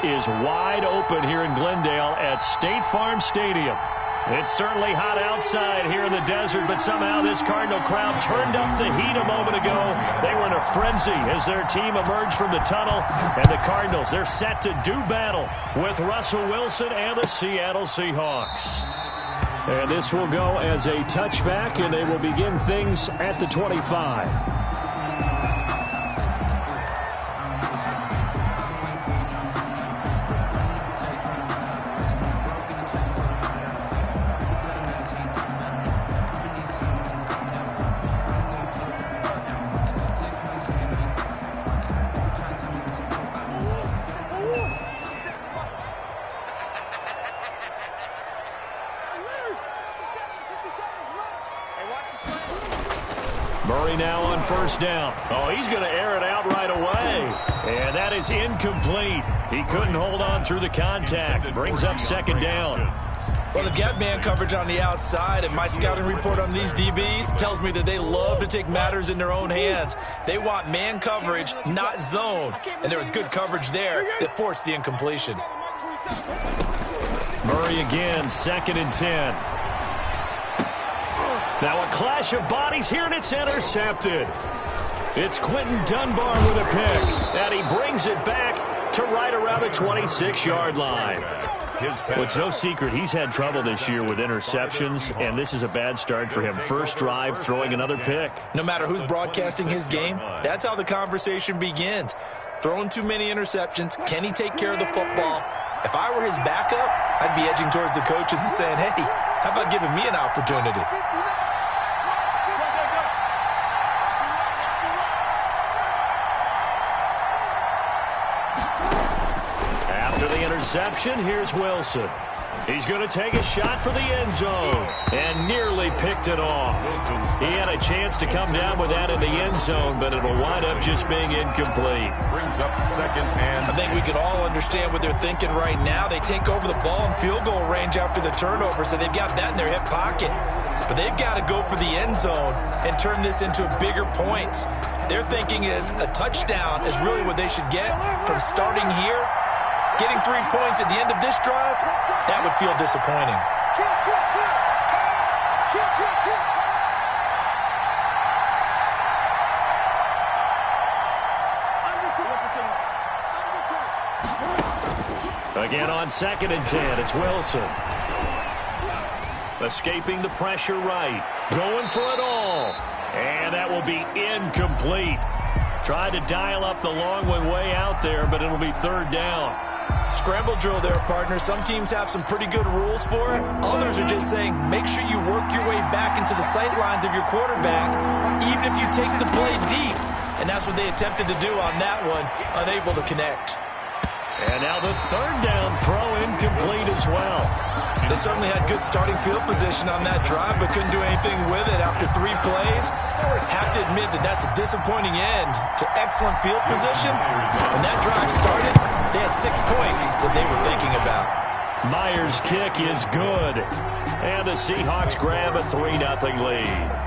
is wide open here in Glendale at State Farm Stadium. It's certainly hot outside here in the desert, but somehow this Cardinal crowd turned up the heat a moment ago. They were in a frenzy as their team emerged from the tunnel. And the Cardinals, they're set to do battle with Russell Wilson and the Seattle Seahawks. And this will go as a touchback, and they will begin things at the 25. Murray now on first down. Oh, he's going to air it out right away. And that is incomplete. He couldn't hold on through the contact. Brings up second down. Well, they've got man coverage on the outside, and my scouting report on these DBs tells me that they love to take matters in their own hands. They want man coverage, not zone. And there was good coverage there that forced the incompletion. Murray again, 2nd and 10. Now a clash of bodies here, and it's intercepted. It's Quentin Dunbar with a pick, and he brings it back to right around the 26-yard line. Well, it's no secret he's had trouble this year with interceptions, and this is a bad start for him. First drive, throwing another pick. No matter who's broadcasting his game, that's how the conversation begins. Throwing too many interceptions, can he take care of the football? If I were his backup, I'd be edging towards the coaches and saying, hey, how about giving me an opportunity? After the interception, here's Wilson. He's going to take a shot for the end zone and nearly picked it off. He had a chance to come down with that in the end zone, but it'll wind up just being incomplete. Brings up 2nd and I think we can all understand what they're thinking right now. They take over the ball in field goal range after the turnover, so they've got that in their hip pocket. But they've got to go for the end zone and turn this into bigger points. Their thinking is a touchdown is really what they should get from starting here. Getting 3 points at the end of this drive, that would feel disappointing. Again on 2nd and 10, it's Wilson. Escaping the pressure right. Going for it all. And that will be incomplete. Tried to dial up the long one way out there, but it'll be 3rd down. Scramble drill there, partner. Some teams have some pretty good rules for it. Others are just saying, make sure you work your way back into the sight lines of your quarterback, even if you take the play deep. And that's what they attempted to do on that one, unable to connect. And now the 3rd down throw incomplete as well. They certainly had good starting field position on that drive, but couldn't do anything with it after 3 plays. Have to admit that that's a disappointing end to excellent field position. When that drive started, they had 6 points that they were thinking about. Myers' kick is good. And the Seahawks grab a 3-0 lead.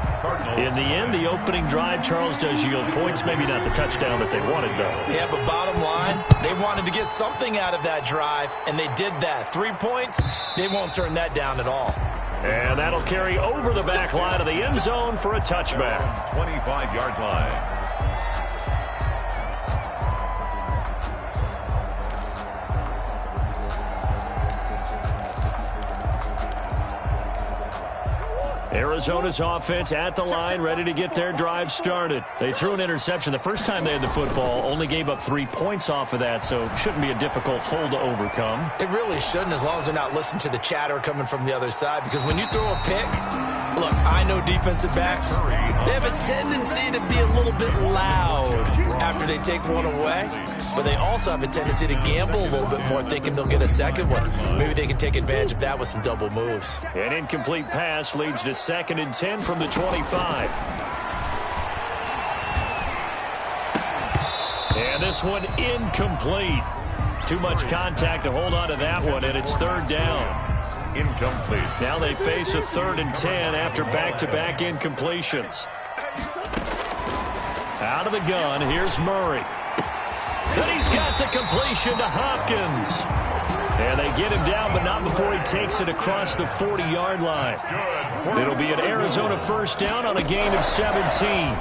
In the end, the opening drive, Charles, does yield points. Maybe not the touchdown that they wanted, though. Yeah, but bottom line, they wanted to get something out of that drive, and they did that. 3 points, they won't turn that down at all. And that'll carry over the back line of the end zone for a touchback. 25-yard line. Arizona's offense at the line, ready to get their drive started. They threw an interception the first time they had the football, only gave up 3 points off of that, so shouldn't be a difficult hole to overcome. It really shouldn't, as long as they're not listening to the chatter coming from the other side, because when you throw a pick, look, I know defensive backs, they have a tendency to be a little bit loud after they take one away. But they also have a tendency to gamble a little bit more, thinking they'll get a second one. Maybe they can take advantage of that with some double moves. An incomplete pass leads to 2nd and 10 from the 25. And this one incomplete. Too much contact to hold on to that one, and it's 3rd down. Incomplete. Now they face a 3rd and 10 after back-to-back incompletions. Out of the gun, here's Murray. And he's got the completion to Hopkins. And they get him down, but not before he takes it across the 40-yard line. It'll be an Arizona first down on a gain of 17.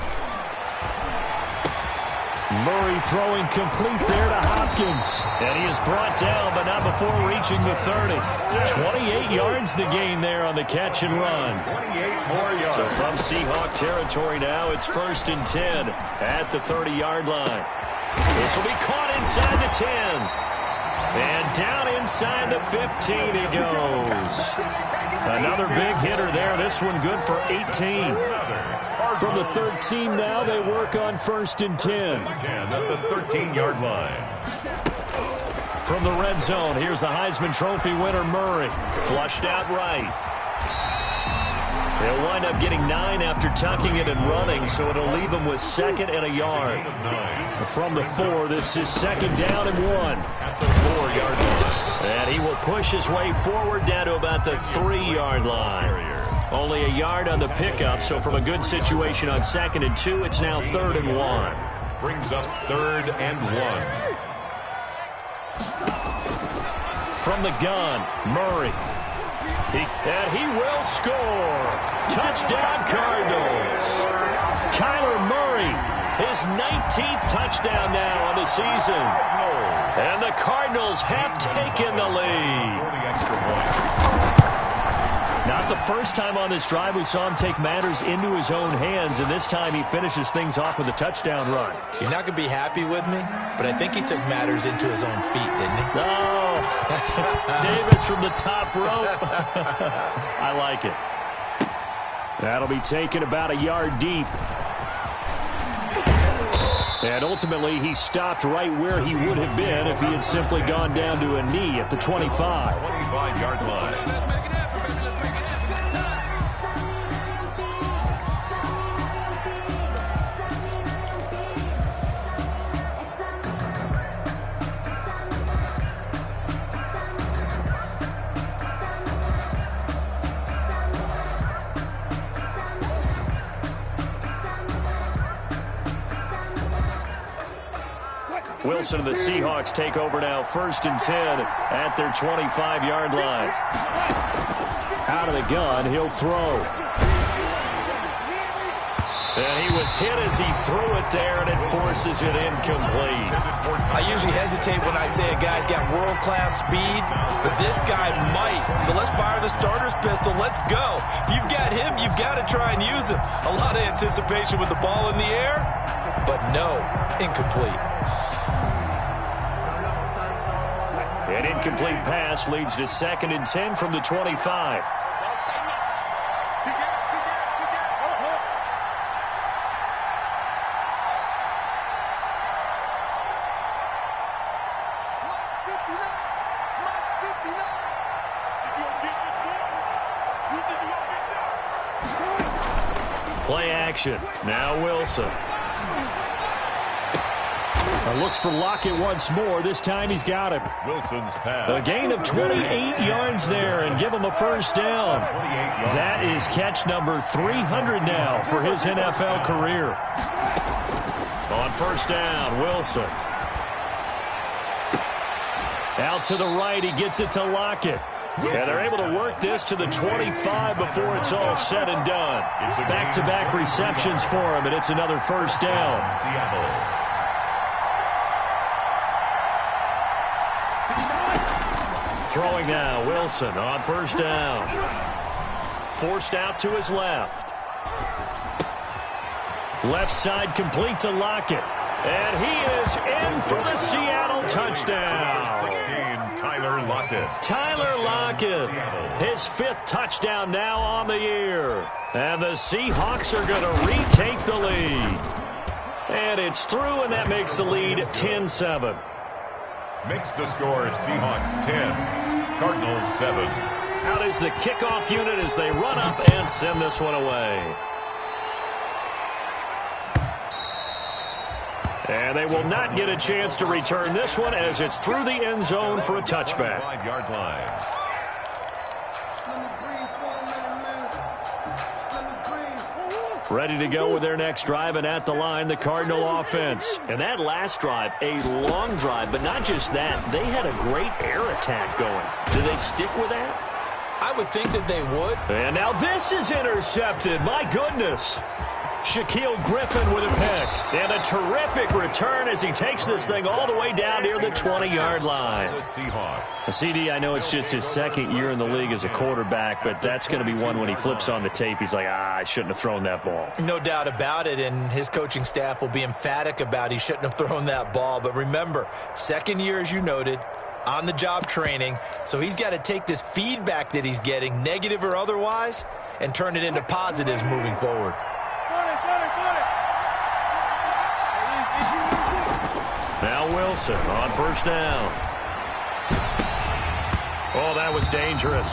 Murray throwing complete there to Hopkins. And he is brought down, but not before reaching the 30. 28 yards the gain there on the catch and run. 28 more yards. So from Seahawk territory now, it's 1st and 10 at the 30-yard line. This will be caught inside the 10. And down inside the 15 he goes. Another big hitter there. This one good for 18. From the 13 now, they work on 1st and 10. 10 at the 13-yard line. From the red zone, here's the Heisman Trophy winner, Murray. Flushed out right. He'll wind up getting 9 after tucking it and running, so it'll leave him with 2nd and a yard. From the 4, this is 2nd down and 1. At the 4-yard line. And he will push his way forward down to about the 3-yard line. Only a yard on the pickup, so from a good situation on 2nd and 2, it's now 3rd and 1. Brings up 3rd and 1. From the gun, Murray. And he will score. Touchdown, Cardinals. Kyler Murray, his 19th touchdown now on the season. And the Cardinals have taken the lead. 40 extra points. Not the first time on this drive we saw him take matters into his own hands, and this time he finishes things off with a touchdown run. You're not going to be happy with me, but I think he took matters into his own feet, didn't he? No. Davis from the top rope. I like it. That'll be taken about a yard deep. And ultimately, he stopped right where he would have been if he had simply gone down to a knee at the 25. 25-yard line. Wilson and the Seahawks take over now, 1st and 10 at their 25-yard line. Out of the gun, he'll throw. And he was hit as he threw it there, and it forces it incomplete. I usually hesitate when I say a guy's got world-class speed, but this guy might. So let's fire the starter's pistol. Let's go. If you've got him, you've got to try and use him. A lot of anticipation with the ball in the air, but no, incomplete. An incomplete pass leads to 2nd and 10 from the 25. Play action. Now Wilson. Looks for Lockett once more. This time he's got him. Wilson's pass. A gain of 28 yards there and give him a first down. That is catch number 300 now for his NFL career. On first down, Wilson. Out to the right, he gets it to Lockett. And they're able to work this to the 25 before it's all said and done. Back-to-back receptions for him, and it's another first down. Seattle. Throwing now, Wilson on first down. Forced out to his left. Left side complete to Lockett. And he is in for the Seattle touchdown. 16, Tyler Lockett. Tyler Lockett, his 5th touchdown now on the year. And the Seahawks are going to retake the lead. And it's through, and that makes the lead 10-7. Makes the score Seahawks 10, Cardinals 7. Out is the kickoff unit as they run up and send this one away. And they will not get a chance to return this one as it's through the end zone for a touchback. 5-yard line. Ready to go with their next drive, and at the line, the Cardinal offense. And that last drive, a long drive, but not just that. They had a great air attack going. Do they stick with that? I would think that they would. And now this is intercepted. My goodness. Shaquille Griffin with a pick. And a terrific return as he takes this thing all the way down near the 20-yard line. The Seahawks. CD, I know it's just his second year in the league as a quarterback, but that's going to be one when he flips on the tape. He's like, I shouldn't have thrown that ball. No doubt about it, and his coaching staff will be emphatic about he shouldn't have thrown that ball. But remember, second year, as you noted, on-the-job training, so he's got to take this feedback that he's getting, negative or otherwise, and turn it into positives moving forward. Now Wilson on first down. Oh, that was dangerous.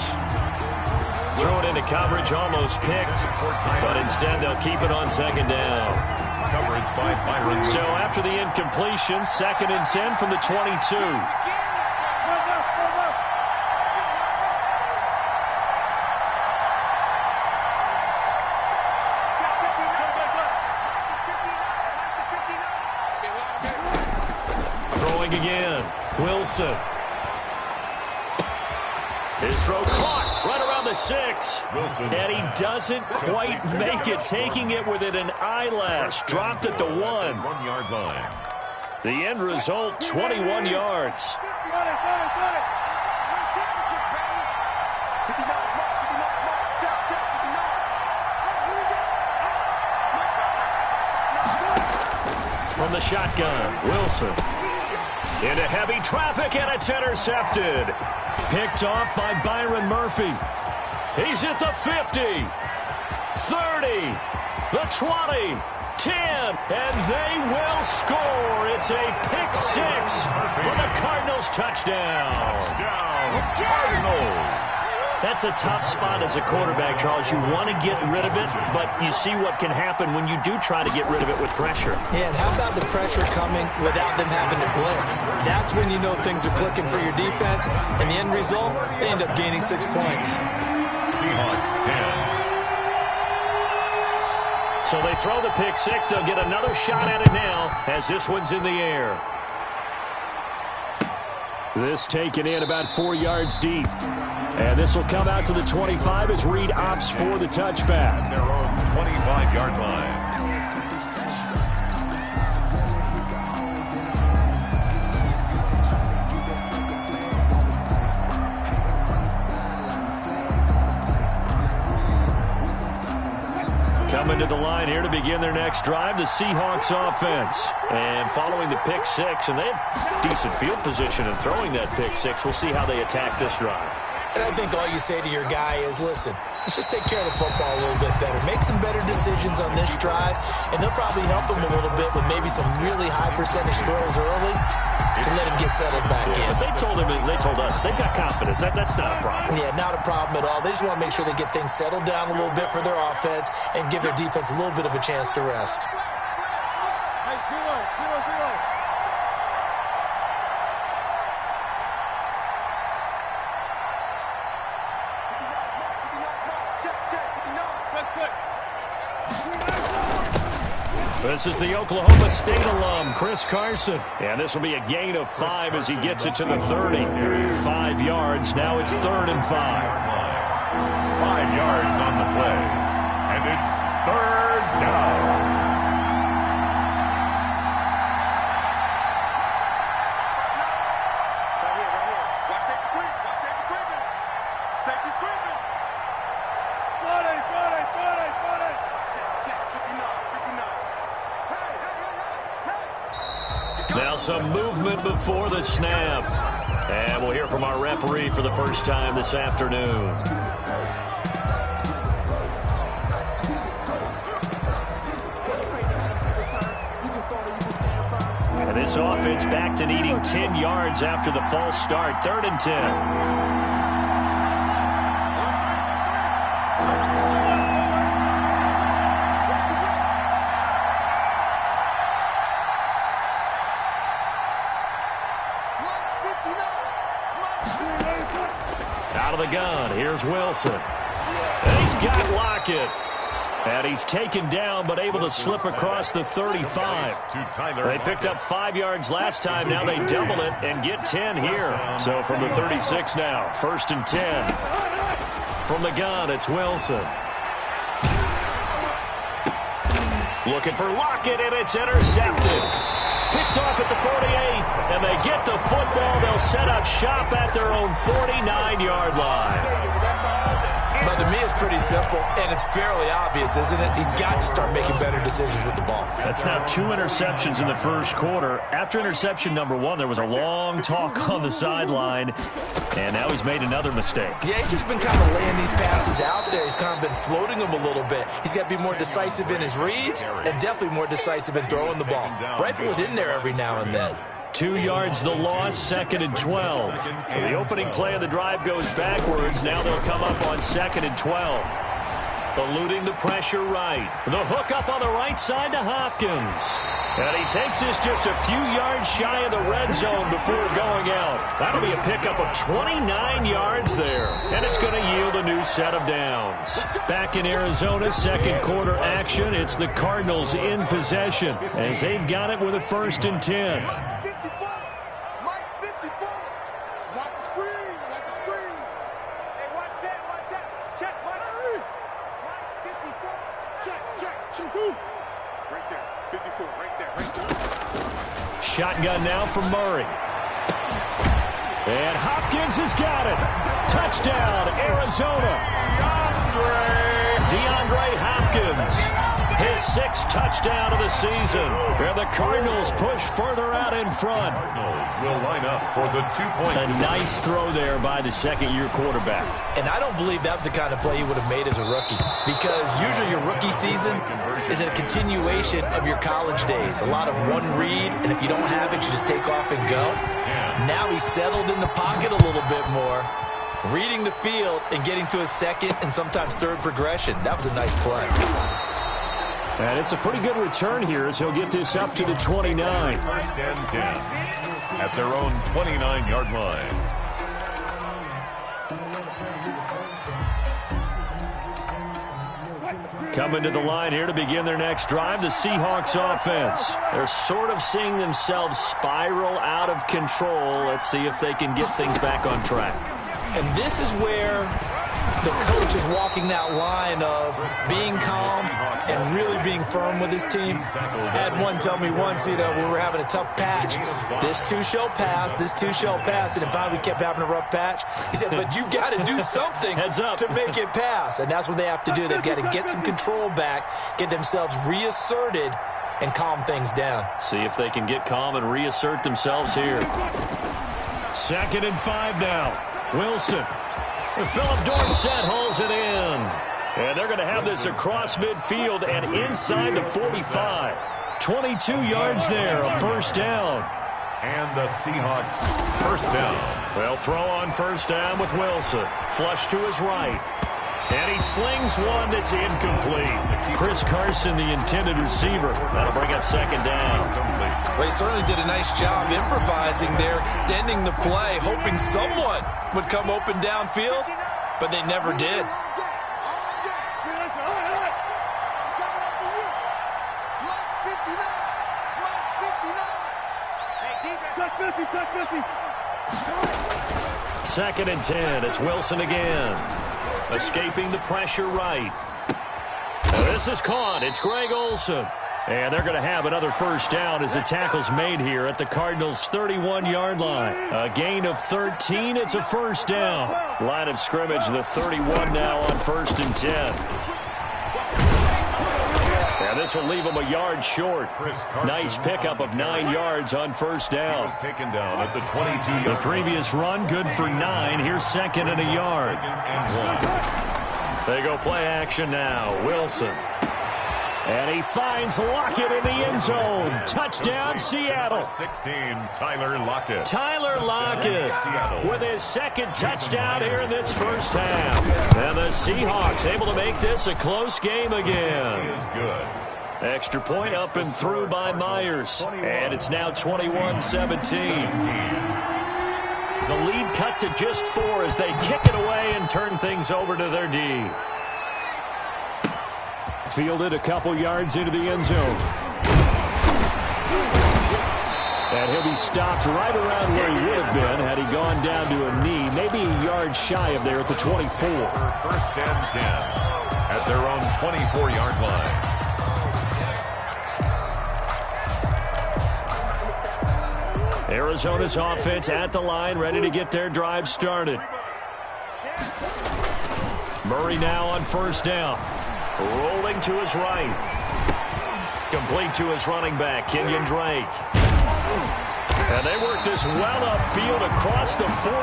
Threw it into coverage, almost picked, but instead they'll keep it on second down. Coverage by Byron. So after the incompletion, 2nd and 10 from the 22. Again, Wilson. His throw caught right around the 6. Wilson. And he doesn't quite make it, taking it within an eyelash. Dropped at the 1. 1-yard line. The end result, 21 yards. From the shotgun, Wilson. Into heavy traffic, and it's intercepted. Picked off by Byron Murphy. He's at the 50, 30, the 20, 10, and they will score. It's a pick 6 for the Cardinals touchdown. Touchdown, Cardinals. That's a tough spot as a quarterback, Charles. You want to get rid of it, but you see what can happen when you do try to get rid of it with pressure. Yeah, and how about the pressure coming without them having to blitz? That's when you know things are clicking for your defense, and the end result, they end up gaining 6 points. Seahawks 10. So they throw the pick 6. They'll get another shot at it now as this one's in the air. This taken in about 4 yards deep. And this will come out to the 25 as Reed opts for the touchback. Their own 25-yard line. Coming to the line here to begin their next drive, the Seahawks offense. And following the pick 6, and they have decent field position in throwing that pick 6. We'll see how they attack this drive. And I think all you say to your guy is, listen, let's just take care of the football a little bit better. Make some better decisions on this drive, and they'll probably help him a little bit with maybe some really high percentage throws early to let him get settled back in. But they told us they've got confidence. That's not a problem. Yeah, not a problem at all. They just want to make sure they get things settled down a little bit for their offense and give their defense a little bit of a chance to rest. This is the Oklahoma State alum, Chris Carson. And this will be a gain of 5 as he gets it to the 30. 5 yards. Now it's 3rd and 5. 5 yards on the play. And it's 3rd down. Now some movement before the snap. And we'll hear from our referee for the first time this afternoon. And this offense back to needing 10 yards after the false start. 3rd and 10. Out of the gun, here's Wilson. And he's got Lockett. And he's taken down, but able to slip across the 35. They picked up 5 yards last time. Now they double it and get 10 here. So from the 36 now, 1st and 10. From the gun, it's Wilson. Looking for Lockett, and it's intercepted. Picked off at the 48, and they get the football. They'll set up shop at their own 49-yard line. But to me, it's pretty simple, and it's fairly obvious, isn't it? He's got to start making better decisions with the ball. That's now 2 interceptions in the first quarter. After interception number 1, there was a long talk on the sideline, and now he's made another mistake. Yeah, he's just been kind of laying these passes out there. He's kind of been floating them a little bit. He's got to be more decisive in his reads and definitely more decisive in throwing the ball. Rifle it in there every now and then. 2 yards the loss, 2nd and 12. So the opening play of the drive goes backwards. Now they'll come up on 2nd and 12. Eluding the pressure right. The hook up on the right side to Hopkins. And he takes this just a few yards shy of the red zone before going out. That'll be a pickup of 29 yards there. And it's going to yield a new set of downs. Back in Arizona, second quarter action. It's the Cardinals in possession as they've got it with a 1st and 10. Shotgun now from Murray. And Hopkins has got it. Touchdown, Arizona. DeAndre Hopkins. His 6th touchdown of the season. And the Cardinals push further out in front. Cardinals will line up for the 2-point. A nice throw there by the second-year quarterback. And I don't believe that was the kind of play he would have made as a rookie. Because usually your rookie season is a continuation of your college days. A lot of one read, and if you don't have it, you just take off and go. Now he's settled in the pocket a little bit more, reading the field and getting to a 2nd and sometimes 3rd progression. That was a nice play. And it's a pretty good return here as he'll get this up to the 29. 1st and 10 at their own 29-yard line. Coming to the line here to begin their next drive, the Seahawks offense. They're sort of seeing themselves spiral out of control. Let's see if they can get things back on track. And this is where the coach is walking that line of being calm and really being firm with his team. I had one tell me once, we were having a tough patch. This too shall pass, this too shall pass. And then finally we kept having a rough patch. He said, but you got to do something to make it pass. And that's what they have to do. They've got to get some control back, get themselves reasserted, and calm things down. See if they can get calm and reassert themselves here. 2nd and 5 now. Wilson. Philip Dorsett hauls it in. And they're going to have this across midfield and inside the 45. 22 yards there, a 1st down. And the Seahawks 1st down. They'll throw on 1st down with Wilson. Flush to his right. And he slings one that's incomplete. Chris Carson, the intended receiver. That'll bring up 2nd down. Well, he certainly did a nice job improvising there, extending the play, hoping someone would come open downfield, but they never did. Second and 10. It's Wilson again. Escaping the pressure right. This is caught. It's Greg Olsen. And they're going to have another 1st down as the tackle's made here at the Cardinals' 31-yard line. A gain of 13. It's a 1st down. Line of scrimmage, the 31 now on 1st and 10. And this will leave him a yard short. Nice pickup of 9 yards on 1st down. He was taken down at the 22-yard The previous run, good for 9. Here's 2nd and a yard. They go play action now. Wilson. And he finds Lockett in the end zone. Touchdown, Seattle. 16, Tyler Lockett. Tyler Lockett with his 2nd touchdown here in this 1st half. And the Seahawks able to make this a close game again. He is good. Extra point up and through by Myers. And it's now 21-17. The lead cut to just 4 as they kick it away and turn things over to their D. Fielded a couple yards into the end zone. And he'll be stopped right around where he would have been had he gone down to a knee, maybe a yard shy of there at the 24. First and 10 at their own 24-yard line. Arizona's offense at the line, ready to get their drive started. Murray now on first down. Rolling to his right. Complete to his running back, Kenyon Drake. And they work this well upfield across the 45.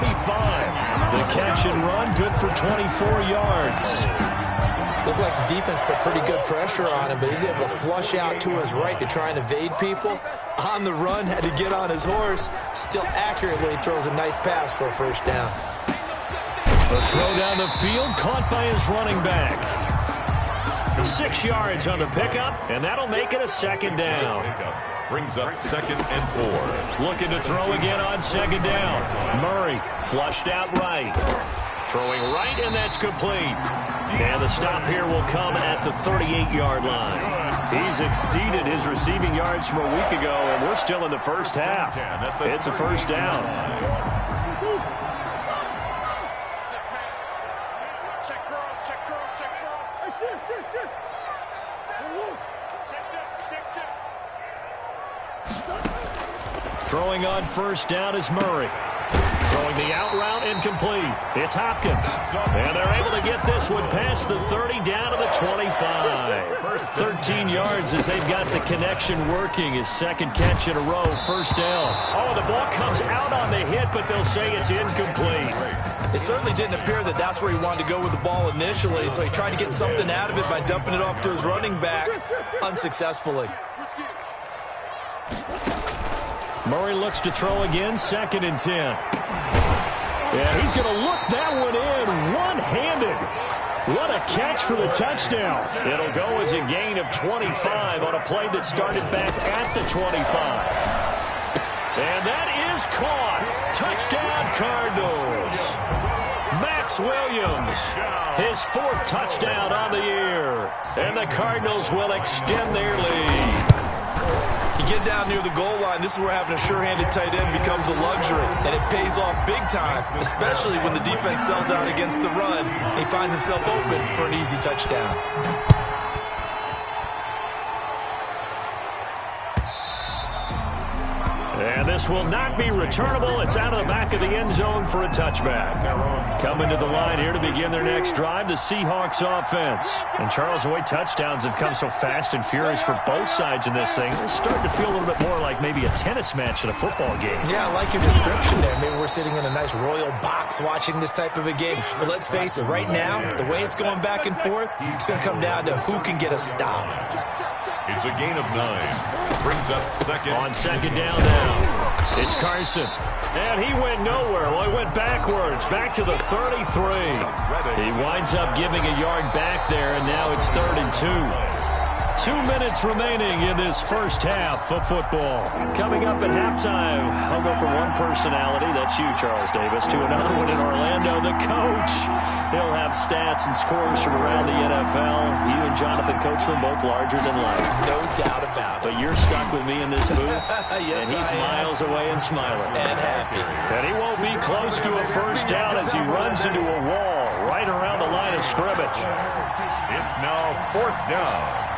The catch and run, good for 24 yards. Looked like the defense put pretty good pressure on him, but he's able to flush out to his right to try and evade people. On the run, had to get on his horse. Still accurate when he throws a nice pass for a first down. A throw down the field, caught by his running back. 6 yards on the pickup, and that'll make it a second down. Brings up 2nd and 4. Looking to throw again on second down. Murray flushed out right. Throwing right, and that's complete. And the stop here will come at the 38-yard line. He's exceeded his receiving yards from a week ago, and we're still in the first half. It's a first down. Throwing on first down is Murray. Throwing the out route incomplete. It's Hopkins. And they're able to get this one past the 30 down to the 25. 13 yards as they've got the connection working. His second catch in a row, first down. Oh, the ball comes out on the hit, but they'll say it's incomplete. It certainly didn't appear that that's where he wanted to go with the ball initially, so he tried to get something out of it by dumping it off to his running back unsuccessfully. Murray looks to throw again, 2nd and 10. Yeah, he's going to look that one in one-handed. What a catch for the touchdown. It'll go as a gain of 25 on a play that started back at the 25. And that is caught. Touchdown, Cardinals. Max Williams, his 4th touchdown on the year. And the Cardinals will extend their lead. You get down near the goal line, this is where having a sure-handed tight end becomes a luxury, and it pays off big time, especially when the defense sells out against the run, and he finds himself open for an easy touchdown. And this will not be returnable. It's out of the back of the end zone for a touchback. Coming to the line here to begin their next drive, the Seahawks offense. And Charles, the way touchdowns have come so fast and furious for both sides in this thing, it's starting to feel a little bit more like maybe a tennis match in a football game. Yeah, I like your description there. Maybe we're sitting in a nice royal box watching this type of a game. But let's face it, right now, the way it's going back and forth, it's going to come down to who can get a stop. It's a gain of 9. Brings up 2nd. On second down now. It's Carson. And he went nowhere. Well, he went backwards, back to the 33. He winds up giving a yard back there, and now it's 3rd and 2. 2 minutes remaining in this first half of football. Coming up at halftime, I'll go from one personality, that's you, Charles Davis, to another one in Orlando, the coach. He'll have stats and scores from around the NFL. You and Jonathan Coachman both larger than life. No doubt about it. But you're stuck with me in this booth, yes, and he's miles away and smiling. And happy. And he won't be close to a first down as he runs into a wall right around the line of scrimmage. It's now 4th down.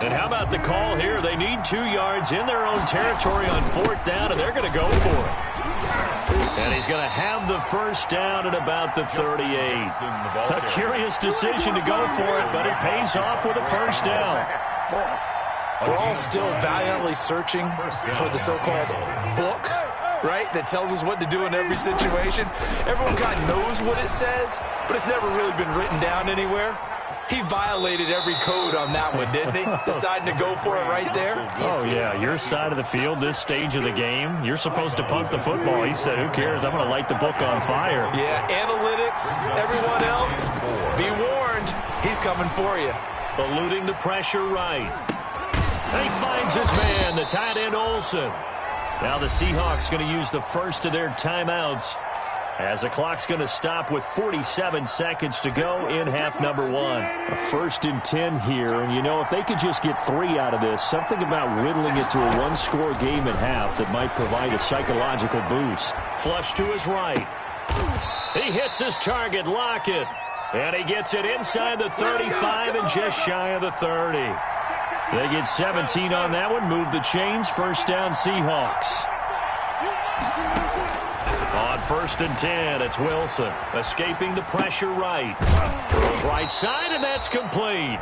And how about the call here? They need 2 yards in their own territory on 4th down, and they're going to go for it. And he's going to have the first down at about the 38. A curious decision to go for it, but it pays off with a first down. We're all still valiantly searching for the so-called book, right, that tells us what to do in every situation. Everyone kind of knows what it says, but it's never really been written down anywhere. He violated every code on that one, didn't he? Deciding to go for it right there. Oh, yeah, your side of the field, this stage of the game, you're supposed to punt the football. He said, who cares? I'm going to light the book on fire. Yeah, analytics, everyone else, be warned, he's coming for you. Eluding the pressure right. And he finds his man, the tight end Olsen. Now the Seahawks going to use the first of their timeouts as the clock's going to stop with 47 seconds to go in half number 1. A 1st and 10 here, and you know, if they could just get 3 out of this, something about whittling it to a 1-score game at half that might provide a psychological boost. Flush to his right. He hits his target, Lockett, and he gets it inside the 35 and just shy of the 30. They get 17 on that one, move the chains, first down Seahawks. On 1st and 10, it's Wilson, escaping the pressure right. Goes right side, and that's complete.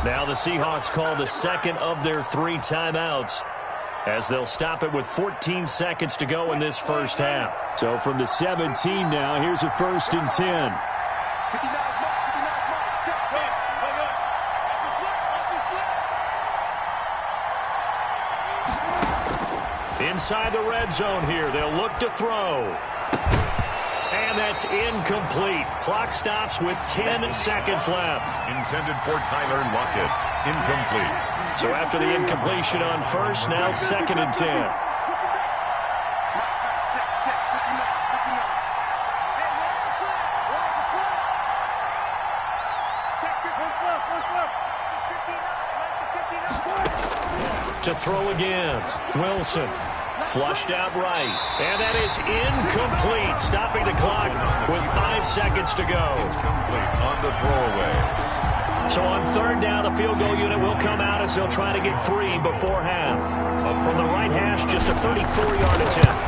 Now the Seahawks call the second of their 3 timeouts as they'll stop it with 14 seconds to go in this first half. So from the 17 now, here's a 1st and 10. Inside the red zone here, they'll look to throw. And that's incomplete. Clock stops with 10 seconds left. Intended for Tyler Lockett. Incomplete. So after the incompletion on first, now 2nd and 10. To throw again, Wilson. Flushed out right. And that is incomplete, stopping the clock with 5 seconds to go. Incomplete on the throwaway. So on 3rd down, the field goal unit will come out as they'll try to get 3 before half. Up from the right hash, just a 34-yard attempt.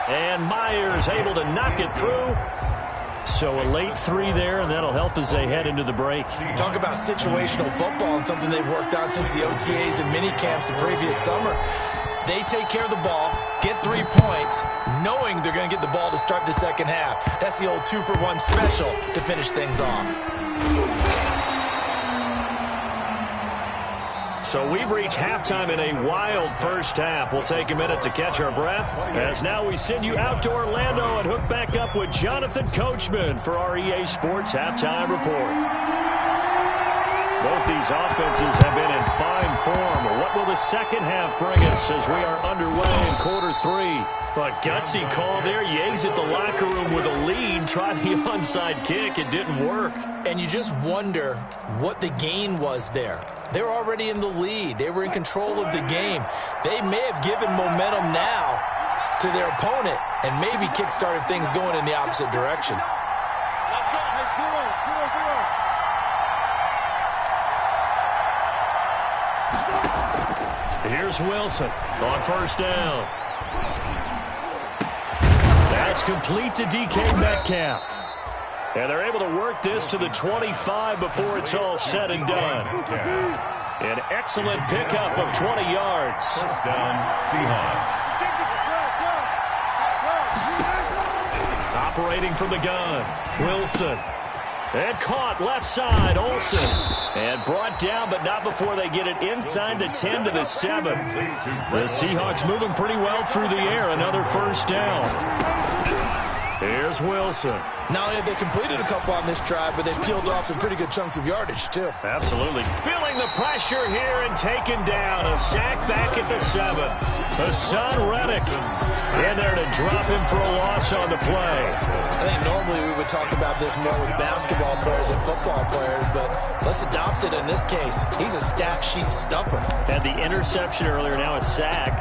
And Myers able to knock it through. So a late 3 there, and that'll help as they head into the break. Talk about situational football and something they've worked on since the OTAs and mini camps the previous summer. They take care of the ball, get 3 points, knowing they're going to get the ball to start the second half. That's the old 2-for-1 special to finish things off. So we've reached halftime in a wild first half. We'll take a minute to catch our breath, as now we send you out to Orlando and hook back up with Jonathan Coachman for our EA Sports Halftime Report. Both these offenses have been in fine form. What will the second half bring us as we are underway in quarter 3? A gutsy call there. Yates at the locker room with a lead. Tried the onside kick. It didn't work. And you just wonder what the gain was there. They were already in the lead. They were in control of the game. They may have given momentum now to their opponent and maybe kick-started things going in the opposite direction. Here's Wilson on 1st down. That's complete to DK Metcalf. And they're able to work this to the 25 before it's all said and done. An excellent pickup of 20 yards. First down, Seahawks. Operating from the gun, Wilson. And caught left side, Olsen. And brought down, but not before they get it inside the 10 to the 7. The Seahawks moving pretty well through the air. Another first down. Here's Wilson. Not only have they completed a couple on this drive, but they've peeled off some pretty good chunks of yardage, too. Absolutely. Feeling the pressure here and taken down. A sack back at the 7. Hassan Reddick in there to drop him for a loss on the play. I think normally we would talk about this more with basketball players and football players, but let's adopt it in this case. He's a stat sheet stuffer. Had the interception earlier, now a sack.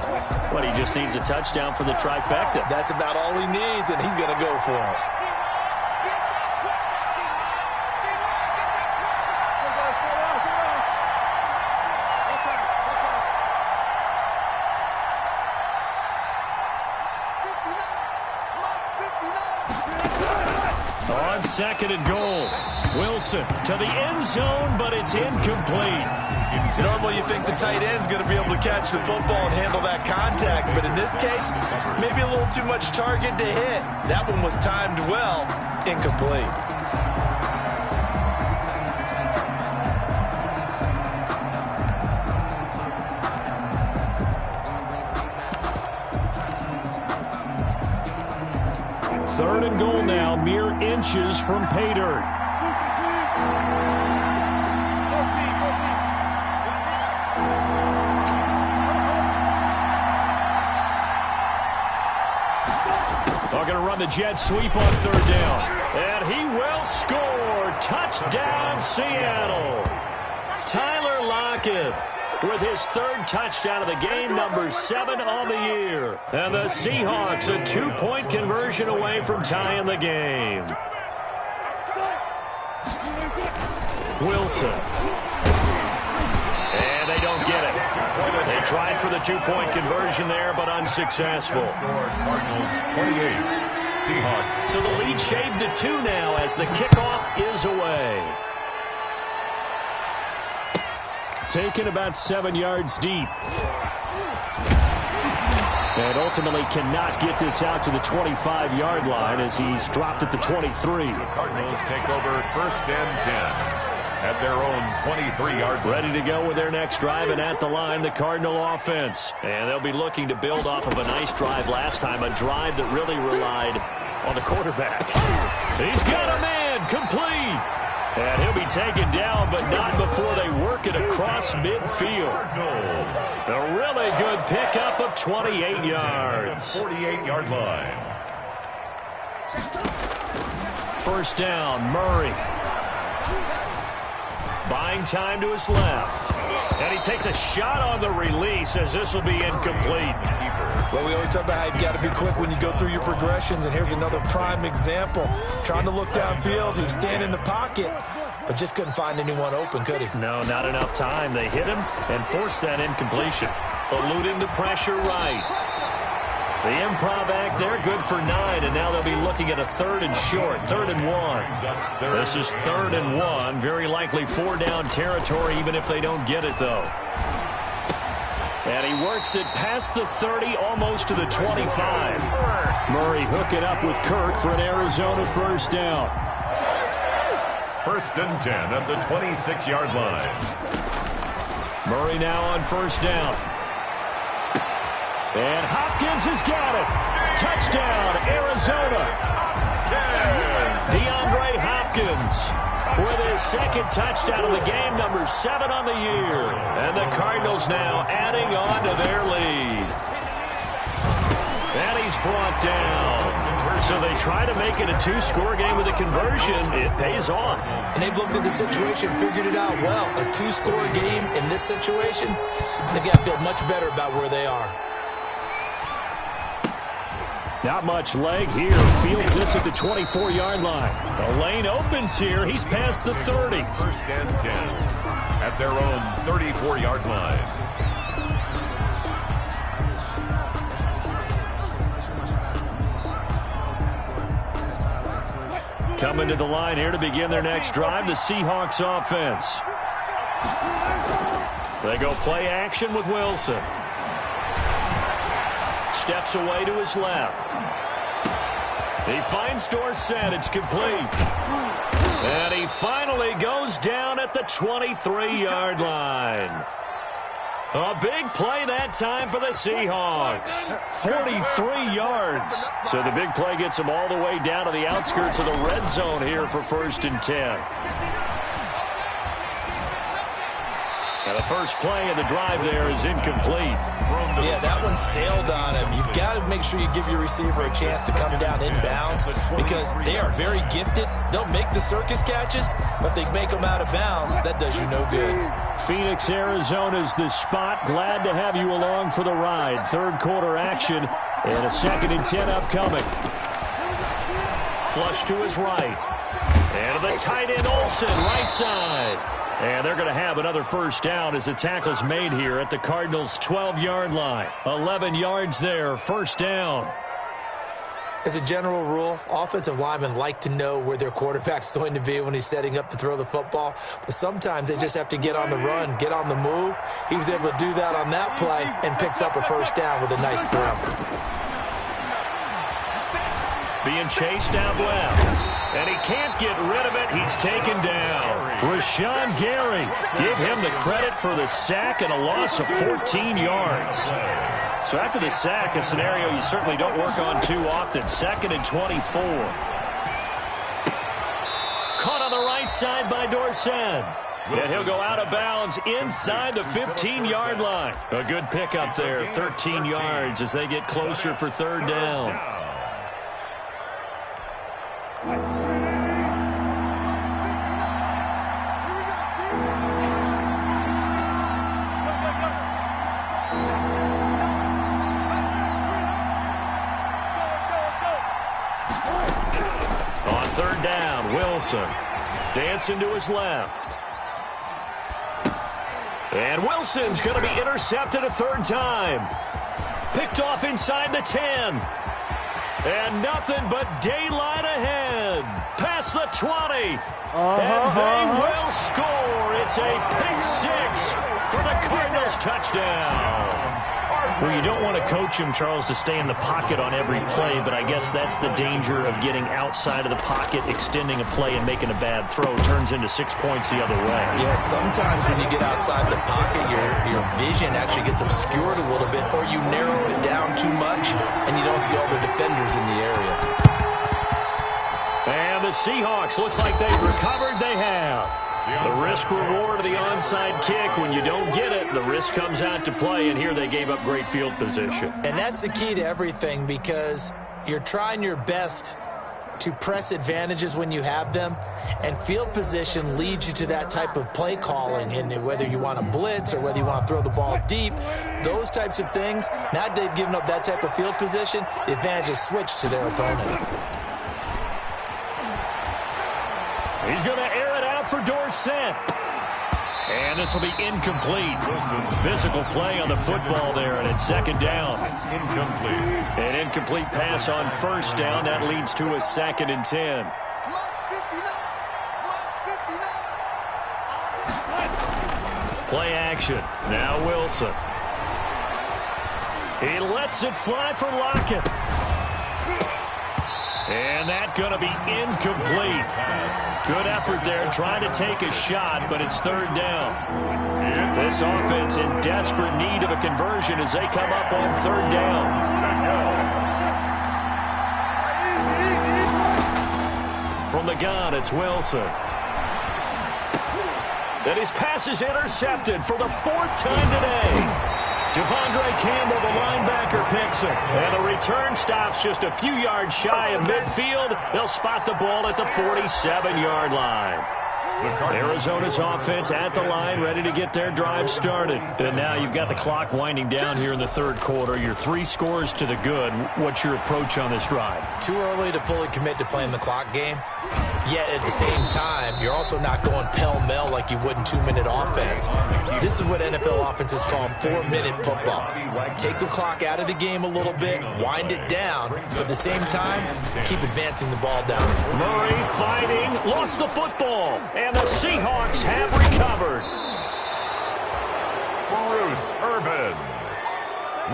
But he just needs a touchdown for the trifecta. That's about all he needs, and he's going to go for it. On 2nd and goal, Wilson to the end zone, but it's incomplete. Normally you think the tight end's going to be able to catch the football and handle that contact, but in this case, maybe a little too much target to hit. That one was timed well, incomplete. 3rd and goal now, mere inches from pay dirt. They're going to run the jet sweep on 3rd down. And he will score. Touchdown, Seattle. Tyler Lockett with his 3rd touchdown of the game, number 7 on the year. And the Seahawks a 2-point conversion away from tying the game. Wilson. And they don't get it. They tried for the 2-point conversion there, but unsuccessful. Cardinals 28, Seahawks. So the lead shaved to 2 now as the kickoff is away. Taken about 7 yards deep. And ultimately cannot get this out to the 25-yard line as he's dropped at the 23. The Cardinals take over 1st and 10 at their own 23-yard line. Ready to go with their next drive, and at the line, the Cardinal offense. And they'll be looking to build off of a nice drive last time, a drive that really relied on the quarterback. He's got a man, complete. And he'll be taken down, but not before they work it across midfield. A really good pickup of 28 yards. 48-yard line. 1st down, Murray. Buying time to his left. And he takes a shot on the release as this will be incomplete. Well, we always talk about how you've got to be quick when you go through your progressions, and here's another prime example. Trying to look downfield, he was standing in the pocket, but just couldn't find anyone open, could he? No, not enough time. They hit him and forced that incompletion. Eluding the pressure right. The improv act there, good for 9, and now they'll be looking at a 3rd and short, 3rd and 1. This is 3rd and 1, very likely 4-down territory, even if they don't get it, though. And he works it past the 30, almost to the 25. Murray hooking up with Kirk for an Arizona 1st down. 1st and 10 at the 26-yard line. Murray now on 1st down. And Hopkins has got it. Touchdown, Arizona. DeAndre Hopkins with his 2nd touchdown of the game, number 7 on the year. And the Cardinals now adding on to their lead. And he's brought down. So they try to make it a 2-score game with a conversion. It pays off. And they've looked at the situation, figured it out well. A 2-score game in this situation, they've got to feel much better about where they are. Not much leg here. Fields this at the 24-yard line. The lane opens here. He's past the 30. 1st and 10 at their own 34-yard line. Coming to the line here to begin their next drive, the Seahawks offense. They go play action with Wilson. Steps away to his left. He finds Dorsett. It's complete. And he finally goes down at the 23-yard line. A big play that time for the Seahawks. 43 yards. So the big play gets them all the way down to the outskirts of the red zone here for 1st and 10. And the first play of the drive there is incomplete. Yeah, that one sailed on him. You've got to make sure you give your receiver a chance to come down inbounds because they are very gifted. They'll make the circus catches, but they make them out of bounds. That does you no good. Phoenix, Arizona's the spot. Glad to have you along for the ride. 3rd quarter action and a 2nd and 10 upcoming. Flush to his right. And the tight end Olsen, right side. And they're going to have another 1st down as the tackle's made here at the Cardinals' 12-yard line. 11 yards there, 1st down. As a general rule, offensive linemen like to know where their quarterback's going to be when he's setting up to throw the football. But sometimes they just have to get on the run, get on the move. He was able to do that on that play and picks up a 1st down with a nice throw. Being chased out left. And he can't get rid of it. He's taken down. Rashawn Gary. Give him the credit for the sack and a loss of 14 yards. So after the sack, a scenario you certainly don't work on too often. 2nd and 24. Caught on the right side by Dorsett. And he'll go out of bounds inside the 15-yard line. A good pickup there, 13 yards as they get closer for 3rd down. On 3rd down, Wilson dancing to his left. And Wilson's going to be intercepted a 3rd time. Picked off inside the 10. And nothing but daylight ahead. Past the 20. And they will score. It's a pick 6 for the Cardinals touchdown. Well, you don't want to coach him, Charles, to stay in the pocket on every play, but I guess that's the danger of getting outside of the pocket, extending a play, and making a bad throw. Turns into 6 points the other way. Yeah, sometimes when you get outside the pocket, your vision actually gets obscured a little bit, or you narrow it down too much, and you don't see all the defenders in the area. And the Seahawks, looks like they've recovered. They have. The risk-reward of the onside kick, when you don't get it, the risk comes out to play, and here they gave up great field position. And that's the key to everything, because you're trying your best to press advantages when you have them, and field position leads you to that type of play calling, and whether you want to blitz or whether you want to throw the ball deep, those types of things, now that they've given up that type of field position, the advantage is switched to their opponent. He's going to air it out for Dorsett. And this will be incomplete. Physical play on the football there, and it's 2nd down. Incomplete. An incomplete pass on 1st down. That leads to a 2nd and 10. Play action. Now Wilson. He lets it fly for Lockett. And that's going to be incomplete. Good effort there trying to take a shot, but it's 3rd down. This offense in desperate need of a conversion as they come up on 3rd down. From the gun, it's Wilson. And his pass is intercepted for the 4th time today. Devondre Campbell, the linebacker, picks it. And the return stops just a few yards shy of midfield. They'll spot the ball at the 47-yard line. Arizona's offense at the line, ready to get their drive started. And now you've got the clock winding down here in the 3rd quarter. You're 3 scores to the good. What's your approach on this drive? Too early to fully commit to playing the clock game. Yet at the same time, you're also not going pell-mell like you would in 2-minute offense. This is what NFL offenses call 4-minute football. Take the clock out of the game a little bit, wind it down, but at the same time, keep advancing the ball down. Murray fighting, lost the football, and the Seahawks have recovered. Bruce Irvin.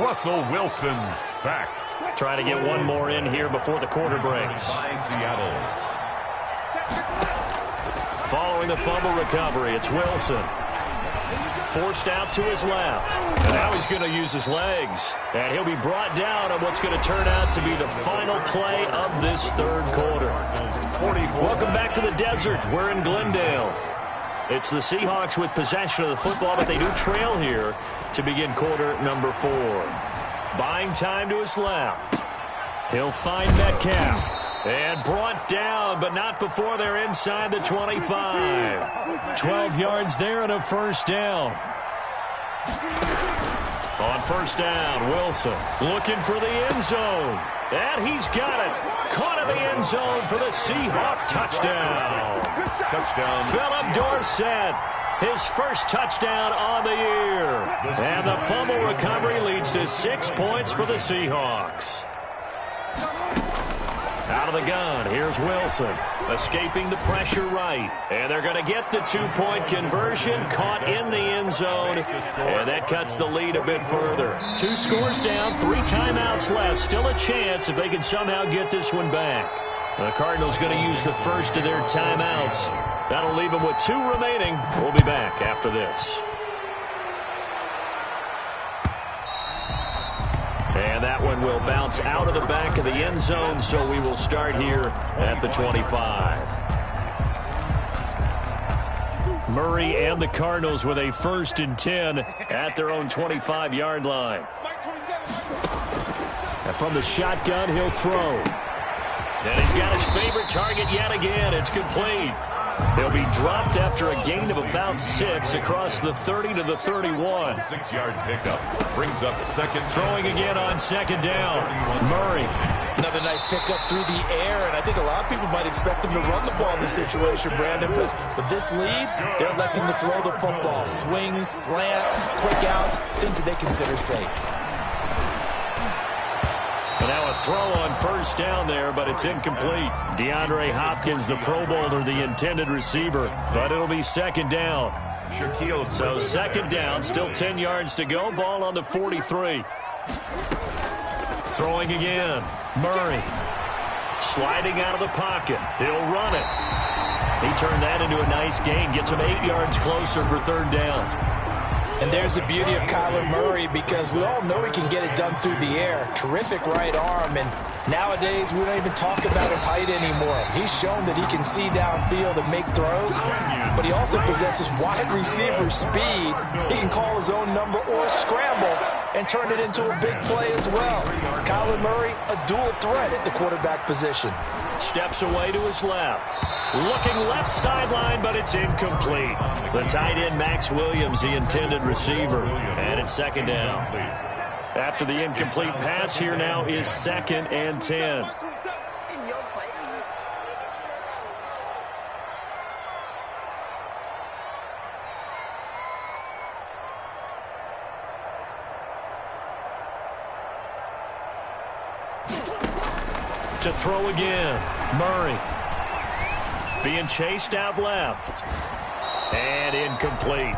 Russell Wilson sacked. Trying to get one more in here before the quarter breaks. By Seattle. Following the fumble recovery, it's Wilson. Forced out to his left. And now he's going to use his legs. And he'll be brought down on what's going to turn out to be the final play of this 3rd quarter. Welcome back to the desert. We're in Glendale. It's the Seahawks with possession of the football, but they do trail here to begin quarter number 4. Buying time to his left. He'll find Metcalf. And brought down, but not before they're inside the 25. 12 yards there and a 1st down. On 1st down, Wilson looking for the end zone. And he's got it. Caught in the end zone for the Seahawk touchdown. Philip Dorsett, his 1st touchdown on the year. And the fumble recovery leads to 6 points for the Seahawks. Out of the gun, here's Wilson, escaping the pressure right. And they're going to get the 2-point conversion, caught in the end zone. And that cuts the lead a bit further. 2 scores down, 3 timeouts left. Still a chance if they can somehow get this one back. The Cardinals going to use the first of their timeouts That'll leave him with 2 remaining. We'll be back after this. And that one will bounce out of the back of the end zone, so we will start here at the 25. Murray and the Cardinals with a 1st and 10 at their own 25-yard line. And from the shotgun, he'll throw. And he's got his favorite target yet again. It's complete. He'll be dropped after a gain of about 6 across the 30 to the 31. 6-yard pickup brings up 2nd. Throwing again on 2nd down. Murray. Another nice pickup through the air, and I think a lot of people might expect him to run the ball in this situation, Brandon, but with this lead, they're electing to throw the football. Swings, slants, quick outs, things that they consider safe. And now a throw on 1st down there, but it's incomplete. DeAndre Hopkins, the Pro Bowler, the intended receiver, but it'll be 2nd down. So 2nd down, still 10 yards to go. Ball on the 43. Throwing again. Murray. Sliding out of the pocket. He'll run it. He turned that into a nice gain. Gets him 8 yards closer for 3rd down. And there's the beauty of Kyler Murray, because we all know he can get it done through the air. Terrific right arm, and nowadays we don't even talk about his height anymore. He's shown that he can see downfield and make throws, but he also possesses wide receiver speed. He can call his own number or scramble and turn it into a big play as well. Kyler Murray, a dual threat at the quarterback position. Steps away to his left. Looking left sideline, but it's incomplete. The tight end, Max Williams, the intended receiver. And it's 2nd down. After the incomplete pass, here now is 2nd and 10. In your face. To throw again. Murray. Being chased out left. And incomplete.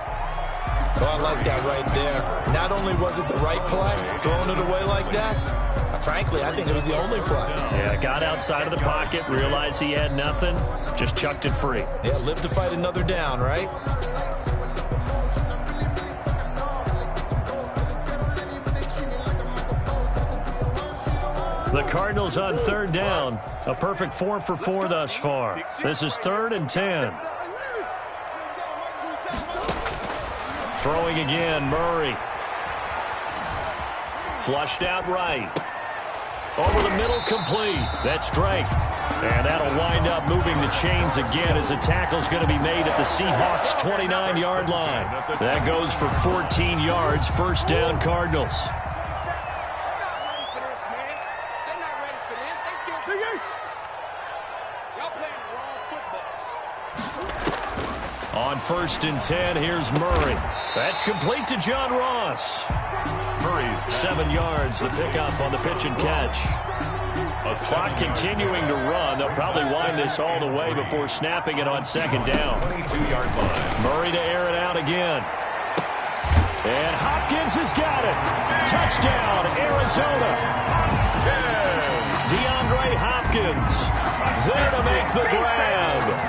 Oh, I like that right there. Not only was it the right play, throwing it away like that, frankly, I think it was the only play. Yeah, got outside of the pocket, realized he had nothing, just chucked it free. Yeah, live to fight another down, right? The Cardinals on 3rd down. A perfect 4 for 4 thus far. This is 3rd and 10. Throwing again, Murray. Flushed out right. Over the middle, complete. That's Drake. And that'll wind up moving the chains again as the tackle's going to be made at the Seahawks' 29-yard line. That goes for 14 yards. 1st down, Cardinals. On 1st and 10, here's Murray. That's complete to John Ross. Murray's 7 yards, the pickup on the pitch and catch. Clock continuing to run. They'll probably wind this all the way before snapping it on 2nd down. 22-yard line. Murray to air it out again. And Hopkins has got it. Touchdown, Arizona. DeAndre Hopkins there to make the grab.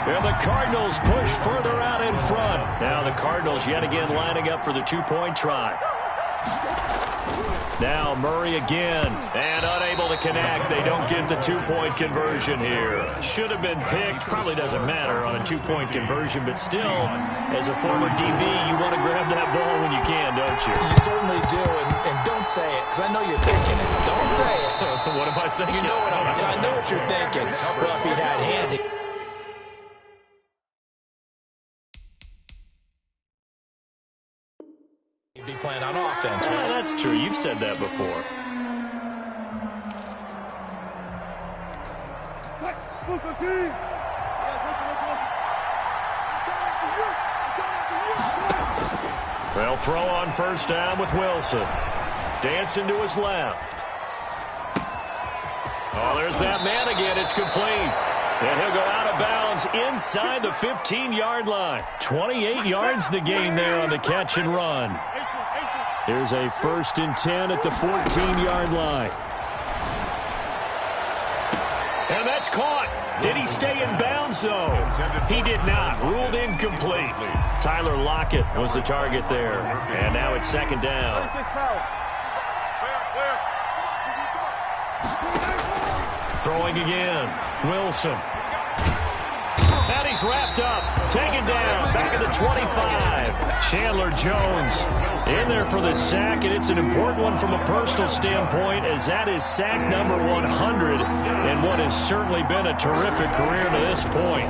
And the Cardinals push further out in front. Now the Cardinals yet again lining up for the 2-point try. Now Murray again, and unable to connect. They don't get the 2-point conversion here. Should have been picked. Probably doesn't matter on a 2-point conversion, but still, as a former DB, you want to grab that ball when you can, don't you? You certainly do, and don't say it, because I know you're thinking it. Don't say it. What am I thinking? You know what I know what you're thinking. Well, if he'd had hands, he'd be playing on offense. Yeah, that's true. You've said that before. They'll throw on 1st down with Wilson. Dancing to his left. Oh, there's that man again. It's complete. And he'll go out of bounds inside the 15-yard line. 28 yards the gain there on the catch and run. Here's a 1st and 10 at the 14-yard line. And that's caught. Did he stay in bounds, though? He did not. Ruled incomplete. Tyler Lockett was the target there. And now it's second down. Throwing again. Wilson. And he's wrapped up. Taken down. Back at the 25. Chandler Jones in there for the sack. And it's an important one from a personal standpoint, as that is sack number 100 in what has certainly been a terrific career to this point.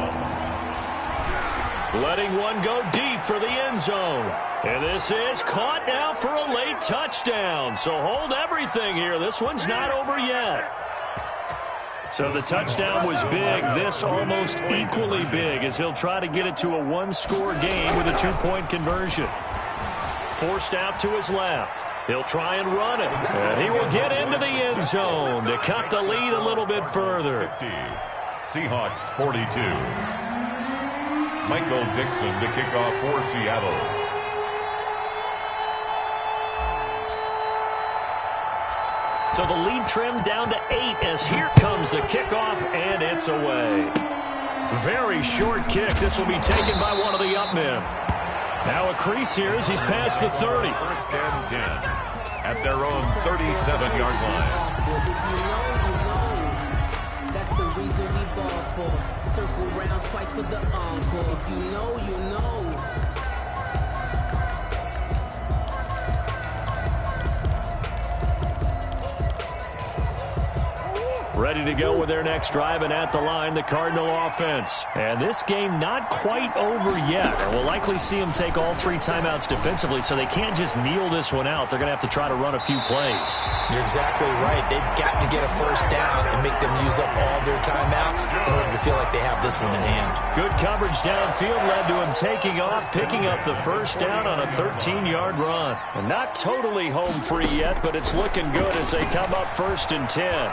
Letting one go deep for the end zone. And this is caught now for a late touchdown. So hold everything here. This one's not over yet. So the touchdown was big. This almost equally big, as he'll try to get it to a one-score game with a two-point conversion. Forced out to his left. He'll try and run it. And he will get into the end zone to cut the lead a little bit further. 50. Seahawks 42. Michael Dixon to kick off for Seattle. So the lead trimmed down to 8 as here comes the kickoff, and it's away. Very short kick. This will be taken by one of the up men. Now a crease here as he's past the 30. First and 10 at their own 37-yard line. That's the reason we ball for. Circle round twice for the encore. If you know, you know. Ready to go with their next drive, and at the line, the Cardinal offense. And this game not quite over yet. And we'll likely see them take all 3 timeouts defensively, so they can't just kneel this one out. They're going to have to try to run a few plays. You're exactly right. They've got to get a first down and make them use up all their timeouts in order to feel like they have this one in hand. Good coverage downfield led to him taking off, picking up the first down on a 13-yard run. And not totally home free yet, but it's looking good as they come up first and 10.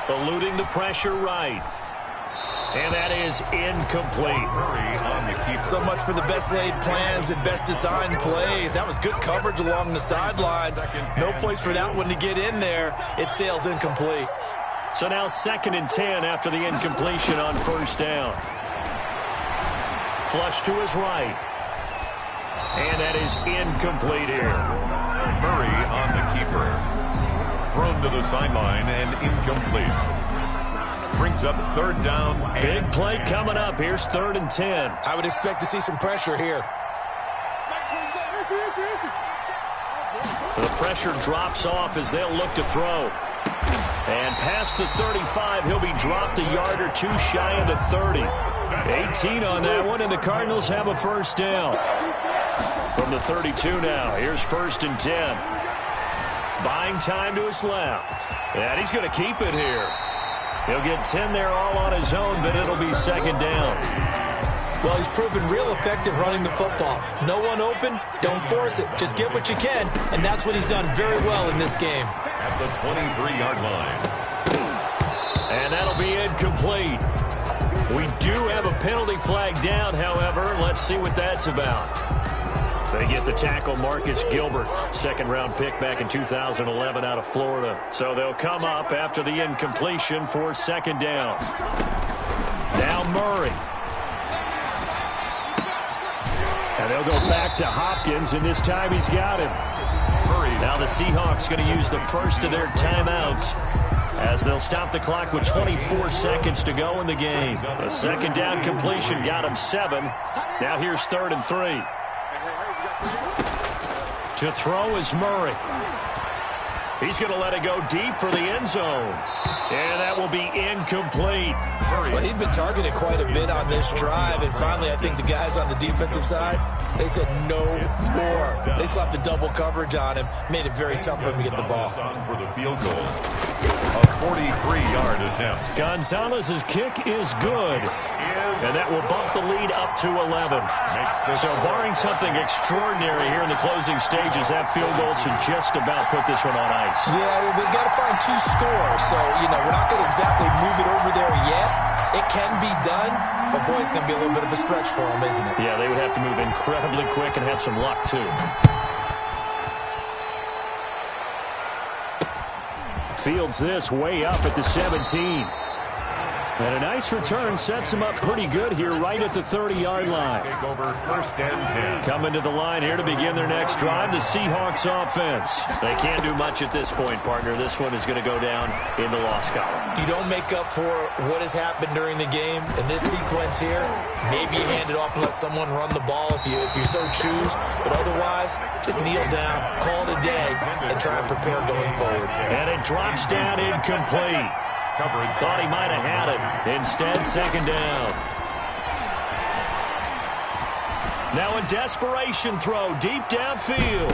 Eluding the pressure right. And that is incomplete. So much for the best laid plans and best designed plays. That was good coverage along the sidelines. No place for that one to get in there. It sails incomplete. So now second and 10 after the incompletion on first down. Flush to his right. And that is incomplete here. Murray on the keeper. Thrown to the sideline and incomplete. Brings up third down. Big play coming up. Here's third and 10. I would expect to see some pressure here. The pressure drops off as they'll look to throw. And past the 35, he'll be dropped a yard or two shy of the 30. 18 on that one, and the Cardinals have a first down. From the 32 now, here's first and 10. Buying time to his left. And he's going to keep it here. He'll get 10 there all on his own, but it'll be second down. Well, he's proven real effective running the football. No one open, don't force it. Just get what you can, and that's what he's done very well in this game. At the 23-yard line. And that'll be incomplete. We do have a penalty flag down, however. Let's see what that's about. They get the tackle, Marcus Gilbert, second-round pick back in 2011 out of Florida. So they'll come up after the incompletion for second down. Now Murray. And they'll go back to Hopkins, and this time he's got him. Now the Seahawks going to use the first of their timeouts as they'll stop the clock with 24 seconds to go in the game. A second down completion got him 7. Now here's third and 3. To throw is Murray. He's going to let it go deep for the end zone. And that will be incomplete. Well, he'd been targeted quite a bit on this drive, and finally I think the guys on the defensive side, they said no more. They slapped the double coverage on him, made it very tough for him to get the ball. For the field goal. A 43-yard attempt. Gonzalez's kick is good. And that will bump the lead up to 11. So barring something extraordinary here in the closing stages, that field goal should just about put this one on ice. Yeah, we've got to find 2 scores. So, we're not going to exactly move it over there yet. It can be done, but boy, it's going to be a little bit of a stretch for them, isn't it? Yeah, they would have to move incredibly quick and have some luck, too. Fields this way up at the 17. And a nice return sets him up pretty good here right at the 30-yard line. Take over 1st and 10. Coming to the line here to begin their next drive, the Seahawks offense. They can't do much at this point, partner. This one is going to go down in the loss column. You don't make up for what has happened during the game. In this sequence here, maybe you hand it off and let someone run the ball if you so choose. But otherwise, just kneel down, call it a day, and try and prepare going forward. And it drops down incomplete. Thought he might have had it. Instead, 2nd down. Now a desperation throw deep downfield.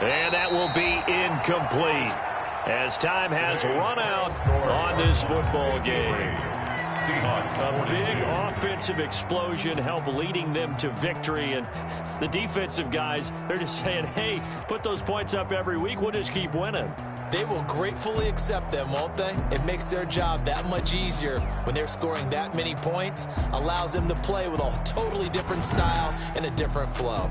And that will be incomplete as time has run out on this football game. A big offensive explosion helped leading them to victory. And the defensive guys, they're just saying, hey, put those points up every week. We'll just keep winning. They will gratefully accept them, won't they? It makes their job that much easier when they're scoring that many points, allows them to play with a totally different style and a different flow.